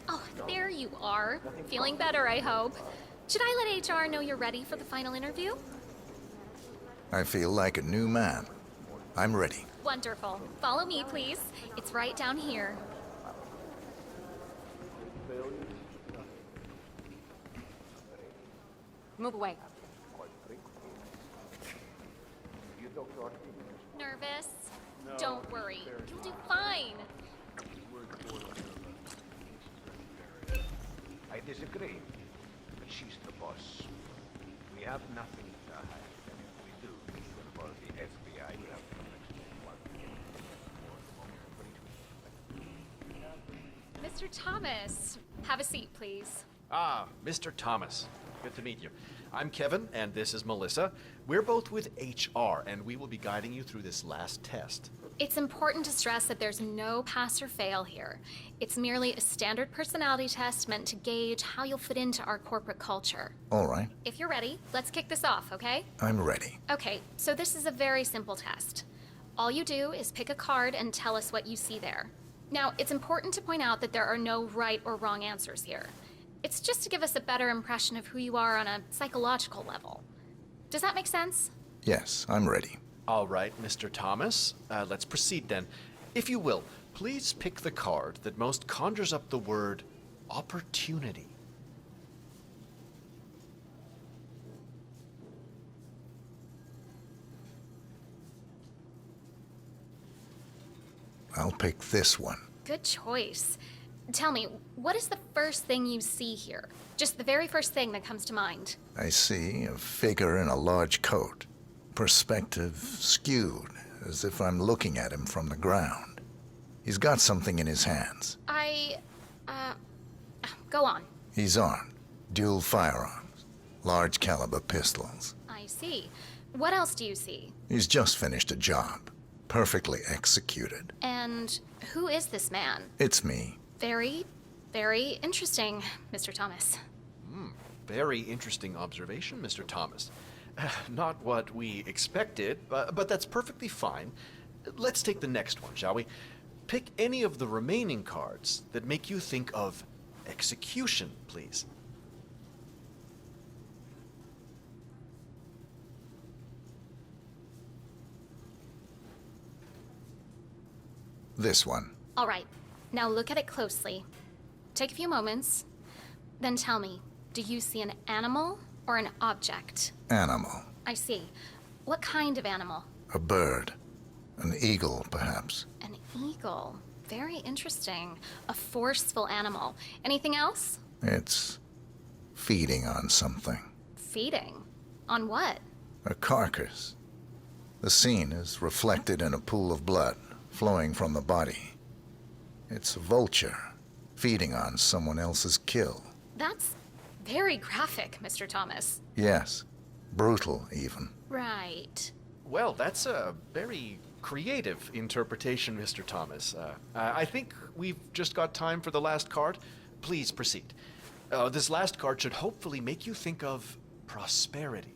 Oh, there you are. Feeling better, I hope. Should I let HR know you're ready for the final interview? I feel like a new man. I'm ready. Wonderful. Follow me, please. It's right down here. Move away. Nervous? Don't worry. You'll do fine. I disagree, but she's the boss. We have nothing to hide, and if we do, we will call the FBI. We'll have to Mr. Thomas, have a seat, please. Ah, Mr. Thomas. Good to meet you. I'm Kevin, and this is Melissa. We're both with HR, and we will be guiding you through this last test. It's important to stress that there's no pass or fail here. It's merely a standard personality test meant to gauge how you'll fit into our corporate culture. All right, If you're ready, let's kick this off, okay? I'm ready. Okay, so this is a very simple test. All you do is pick a card and tell us what you see there. Now, it's important to point out that there are no right or wrong answers here. It's just to give us a better impression of who you are on a psychological level. Does that make sense? Yes, I'm ready. All right, Mr. Thomas. Let's proceed then. If you will, please pick the card that most conjures up the word opportunity. I'll pick this one. Good choice. Tell me, what is the first thing you see here? Just the very first thing that comes to mind. I see a figure in a large coat. Perspective skewed, as if I'm looking at him from the ground. He's got something in his hands. Go on. He's armed. Dual firearms. Large caliber pistols. I see. What else do you see? He's just finished a job. Perfectly executed. And who is this man? It's me. Very, very interesting, Mr. Thomas. Very interesting observation, Mr. Thomas. Not what we expected, but that's perfectly fine. Let's take the next one, shall we? Pick any of the remaining cards that make you think of execution, please. This one. All right, now look at it closely. Take a few moments, then tell me, do you see an animal or an object? Animal. I see. What kind of animal? A bird. An eagle, perhaps. An eagle. Very interesting. A forceful animal. Anything else? It's feeding on something. Feeding. On what? A carcass. The scene is reflected in a pool of blood flowing from the body. It's a vulture feeding on someone else's kill. That's very graphic, Mr. Thomas. Yes, brutal even. Right. Well, that's a very creative interpretation, Mr. Thomas. I think we've just got time for the last card. Please proceed. This last card should hopefully make you think of prosperity.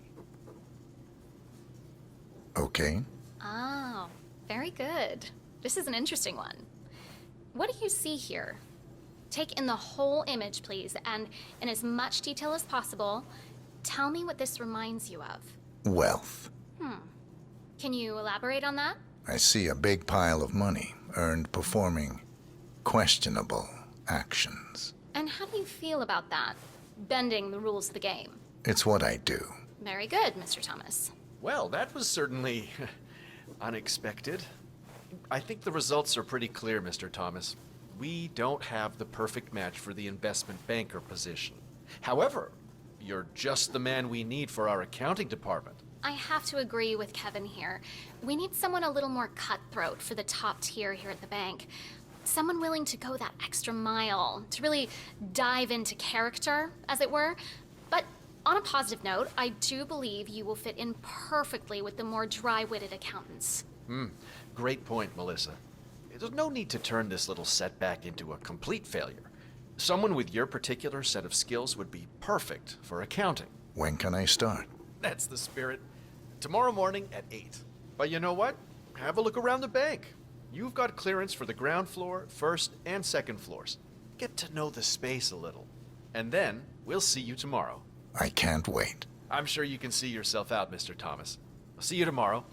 Okay. Oh, very good. This is an interesting one. What do you see here? Take in the whole image, please, and in as much detail as possible, tell me what this reminds you of. Wealth. Can you elaborate on that? I see a big pile of money earned performing questionable actions. And how do you feel about that? Bending the rules of the game. It's what I do. Very good, Mr. Thomas. Well, that was certainly unexpected. I think the results are pretty clear, Mr. Thomas. We don't have the perfect match for the investment banker position. However, you're just the man we need for our accounting department. I have to agree with Kevin here. We need someone a little more cutthroat for the top tier here at the bank. Someone willing to go that extra mile, to really dive into character, as it were. But on a positive note, I do believe you will fit in perfectly with the more dry-witted accountants. Great point, Melissa. There's no need to turn this little setback into a complete failure. Someone with your particular set of skills would be perfect for accounting. When can I start? That's the spirit. Tomorrow morning at 8. But you know what? Have a look around the bank. You've got clearance for the ground floor, first, and second floors. Get to know the space a little. And then, we'll see you tomorrow. I can't wait. I'm sure you can see yourself out, Mr. Thomas. I'll see you tomorrow.